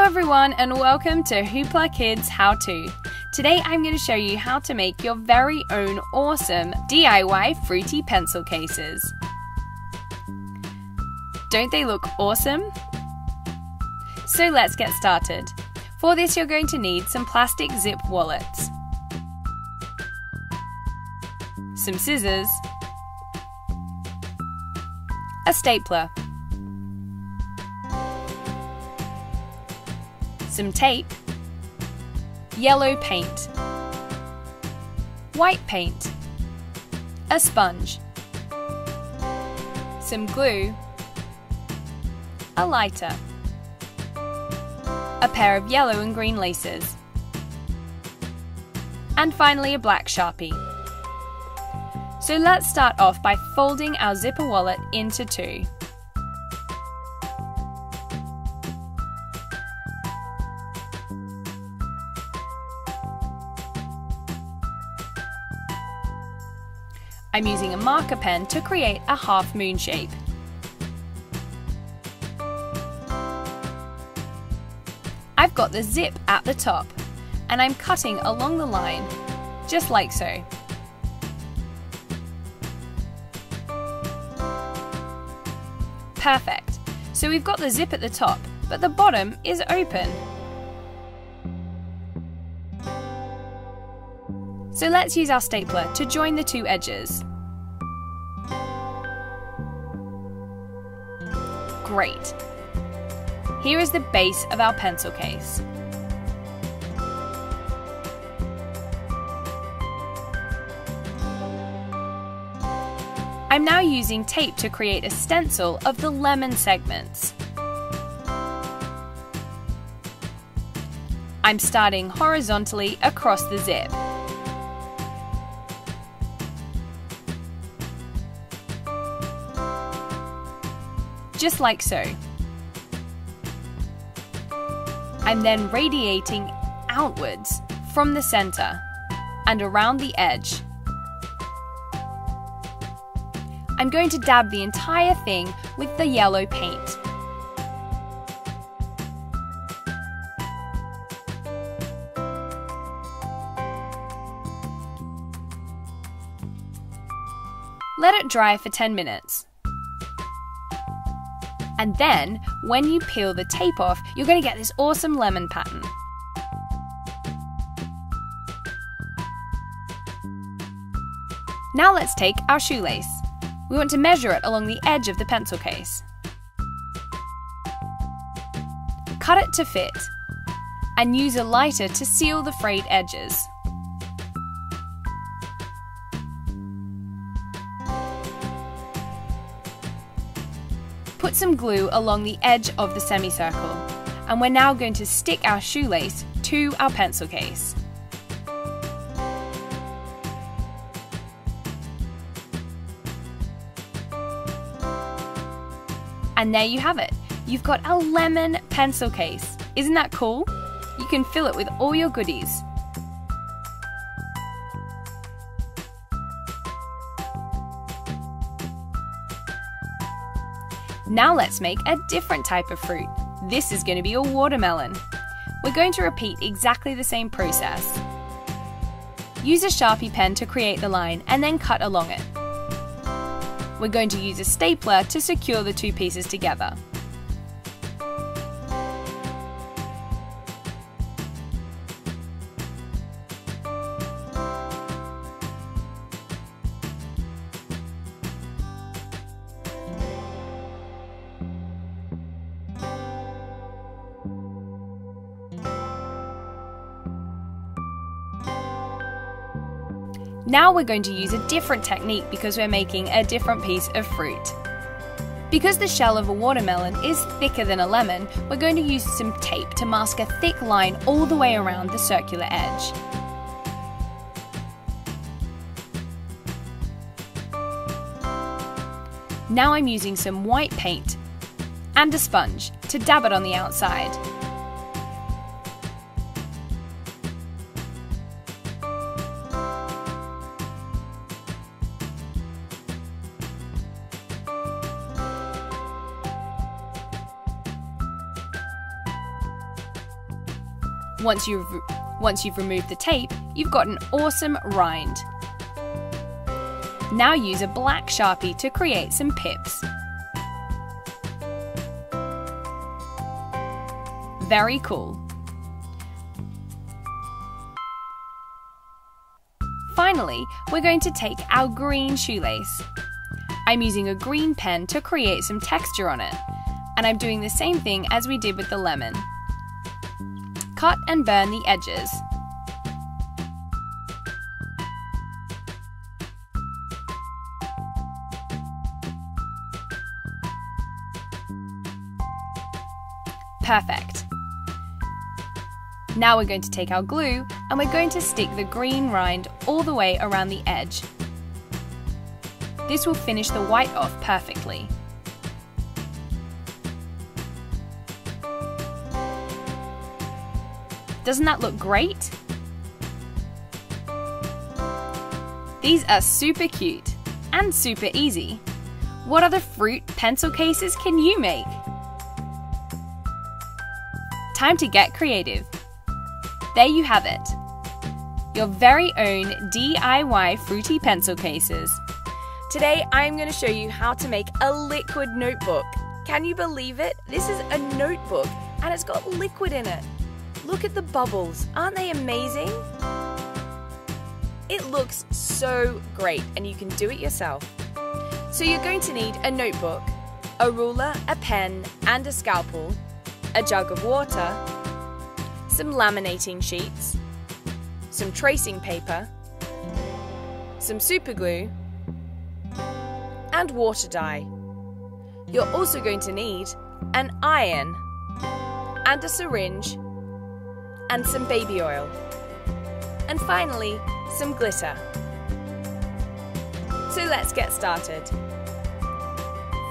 everyone and welcome to HooplaKidz How To. Today I'm going to show you how to make your very own awesome DIY fruity pencil cases. Don't they look awesome? So let's get started. For this you're going to need some plastic zip wallets, some scissors, a stapler, some tape, yellow paint, white paint, a sponge, some glue, a lighter, a pair of yellow and green laces, and finally a black Sharpie. So let's start off by folding our zipper wallet into two. I'm using a marker pen to create a half moon shape. I've got the zip at the top, and I'm cutting along the line, just like so. Perfect. So we've got the zip at the top, but the bottom is open. So let's use our stapler to join the two edges. Great. Here is the base of our pencil case. I'm now using tape to create a stencil of the lemon segments. I'm starting horizontally across the zip. Just like so. I'm then radiating outwards from the center and around the edge. I'm going to dab the entire thing with the yellow paint. Let it dry for 10 minutes. And then, when you peel the tape off, you're going to get this awesome lemon pattern. Now let's take our shoelace. We want to measure it along the edge of the pencil case. Cut it to fit, and use a lighter to seal the frayed edges. Put some glue along the edge of the semicircle, and we're now going to stick our shoelace to our pencil case. And there you have it. You've got a lemon pencil case. Isn't that cool? You can fill it with all your goodies. Now let's make a different type of fruit. This is going to be a watermelon. We're going to repeat exactly the same process. Use a Sharpie pen to create the line and then cut along it. We're going to use a stapler to secure the two pieces together. Now we're going to use a different technique because we're making a different piece of fruit. Because the shell of a watermelon is thicker than a lemon, we're going to use some tape to mask a thick line all the way around the circular edge. Now I'm using some white paint and a sponge to dab it on the outside. Once you've removed the tape, you've got an awesome rind. Now use a black Sharpie to create some pips. Very cool. Finally, we're going to take our green shoelace. I'm using a green pen to create some texture on it, and I'm doing the same thing as we did with the lemon. Cut and burn the edges. Perfect. Now we're going to take our glue and we're going to stick the green rind all the way around the edge. This will finish the white off perfectly. Doesn't that look great? These are super cute and super easy. What other fruit pencil cases can you make? Time to get creative. There you have it. Your very own DIY fruity pencil cases. Today I'm going to show you how to make a liquid notebook. Can you believe it? This is a notebook and it's got liquid in it. Look at the bubbles. Aren't they amazing? It looks so great and you can do it yourself. So you're going to need a notebook, a ruler, a pen and a scalpel, a jug of water, some laminating sheets, some tracing paper, some super glue, and water dye. You're also going to need an iron and a syringe and some baby oil, and finally some glitter. So let's get started.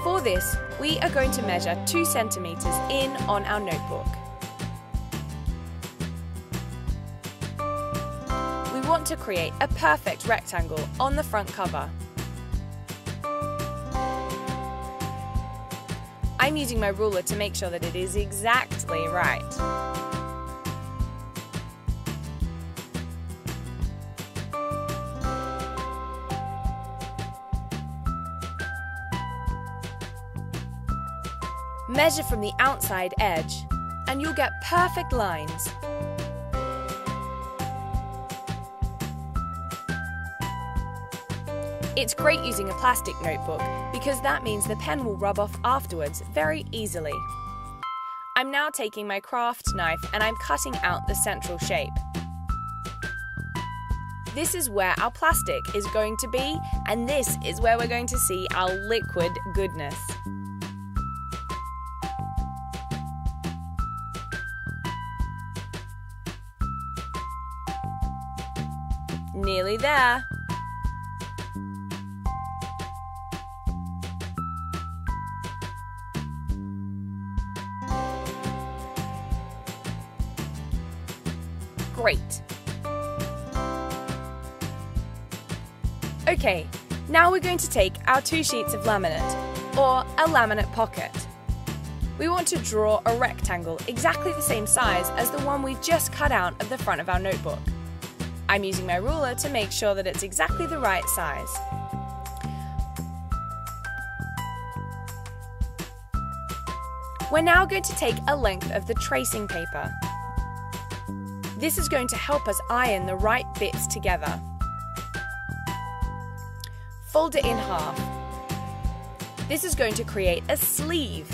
For this, we are going to measure 2 centimeters in on our notebook. We want to create a perfect rectangle on the front cover. I'm using my ruler to make sure that it is exactly right. Measure from the outside edge and you'll get perfect lines. It's great using a plastic notebook because that means the pen will rub off afterwards very easily. I'm now taking my craft knife and I'm cutting out the central shape. This is where our plastic is going to be, and this is where we're going to see our liquid goodness. Nearly there. Great. Okay, now we're going to take our 2 sheets of laminate, or a laminate pocket. We want to draw a rectangle exactly the same size as the one we've just cut out of the front of our notebook. I'm using my ruler to make sure that it's exactly the right size. We're now going to take a length of the tracing paper. This is going to help us iron the right bits together. Fold it in half. This is going to create a sleeve.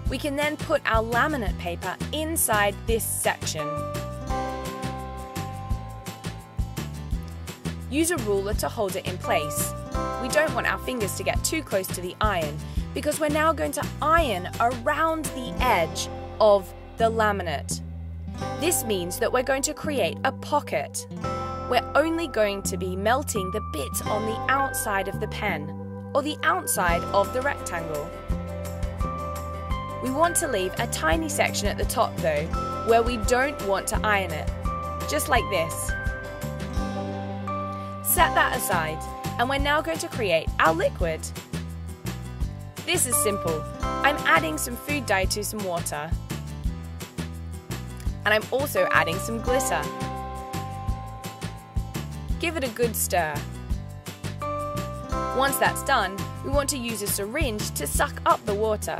We can then put our laminate paper inside this section. Use a ruler to hold it in place. We don't want our fingers to get too close to the iron because we're now going to iron around the edge of the laminate. This means that we're going to create a pocket. We're only going to be melting the bits on the outside of the pen, or the outside of the rectangle. We want to leave a tiny section at the top though, where we don't want to iron it, just like this. Set that aside, and we're now going to create our liquid. This is simple. I'm adding some food dye to some water. and I'm also adding some glitter. Give it a good stir. Once that's done, we want to use a syringe to suck up the water.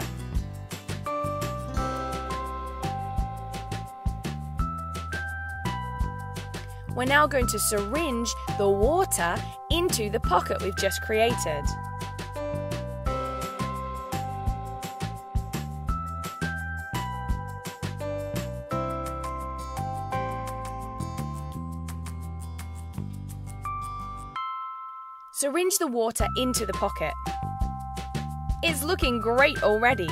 We're now going to syringe the water into the pocket we've just created. Syringe the water into the pocket. It's looking great already.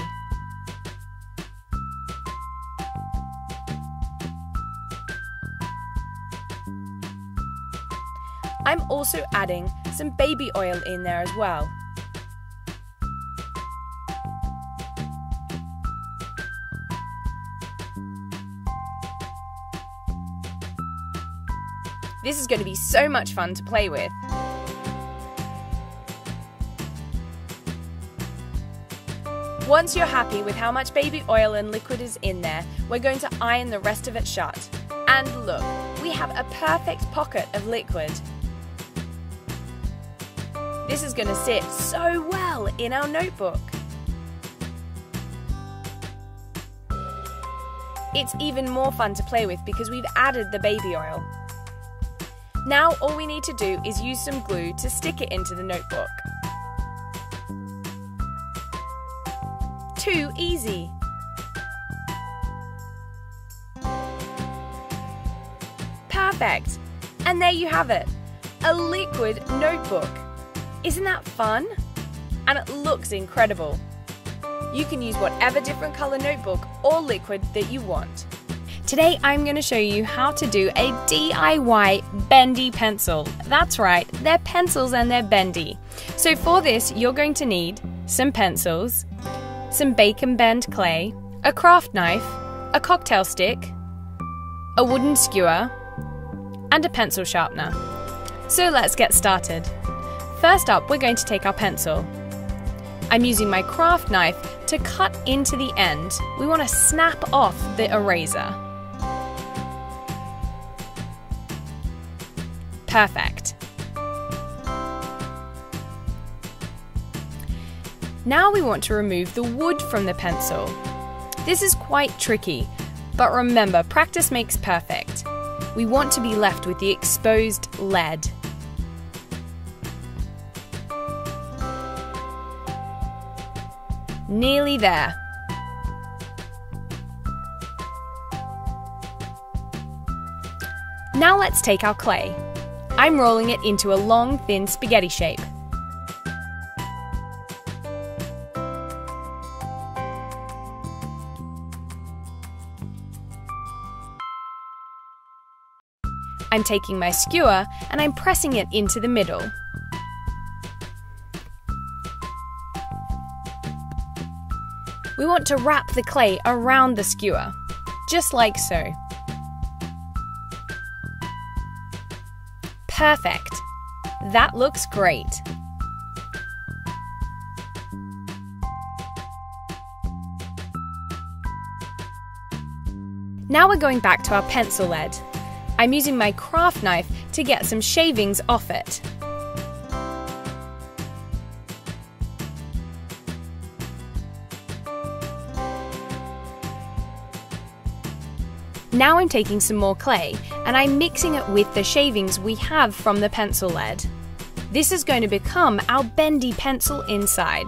I'm also adding some baby oil in there as well. This is going to be so much fun to play with. Once you're happy with how much baby oil and liquid is in there, we're going to iron the rest of it shut. And look, we have a perfect pocket of liquid. This is going to sit so well in our notebook. It's even more fun to play with because we've added the baby oil. Now all we need to do is use some glue to stick it into the notebook. Too easy. Perfect! And there you have it, a liquid notebook. Isn't that fun? And it looks incredible. You can use whatever different colour notebook or liquid that you want. Today I'm going to show you how to do a DIY bendy pencil. That's right, they're pencils and they're bendy. So for this you're going to need some pencils, some bake and bend clay, a craft knife, a cocktail stick, a wooden skewer, and a pencil sharpener. So let's get started. First up, we're going to take our pencil. I'm using my craft knife to cut into the end. We want to snap off the eraser. Perfect. Now we want to remove the wood from the pencil. This is quite tricky, but remember, practice makes perfect. We want to be left with the exposed lead. Nearly there. Now let's take our clay. I'm rolling it into a long, thin spaghetti shape. I'm taking my skewer and I'm pressing it into the middle. We want to wrap the clay around the skewer, just like so. Perfect! That looks great. Now we're going back to our pencil lead. I'm using my craft knife to get some shavings off it. Now I'm taking some more clay and I'm mixing it with the shavings we have from the pencil lead. This is going to become our bendy pencil inside.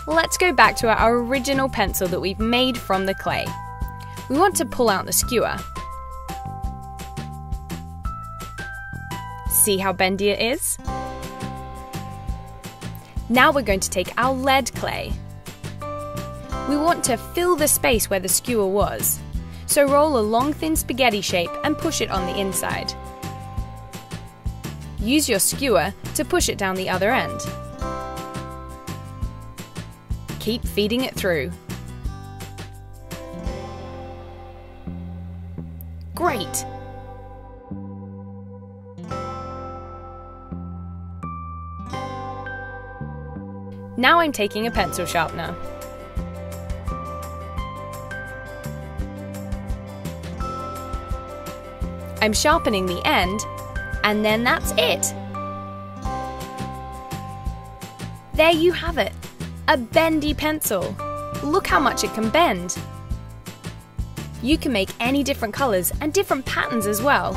Let's go back to our original pencil that we've made from the clay. We want to pull out the skewer. See how bendy it is? Now we're going to take our lead clay. We want to fill the space where the skewer was. So roll a long thin spaghetti shape and push it on the inside. Use your skewer to push it down the other end. Keep feeding it through. Great! Now I'm taking a pencil sharpener. I'm sharpening the end, and then that's it. There you have it, a bendy pencil. Look how much it can bend. You can make any different colours and different patterns as well.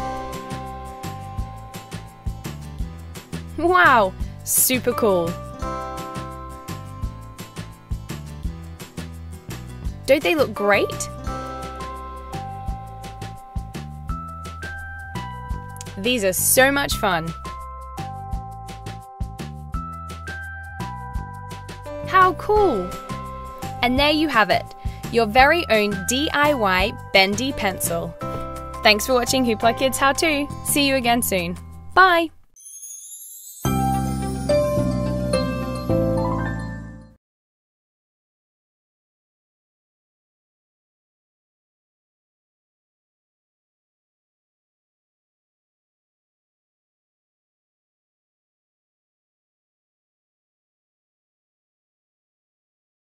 Wow, super cool. Don't they look great? These are so much fun. How cool! And there you have it, your very own DIY bendy pencil. Thanks for watching HooplaKidz How To. See you again soon. Bye!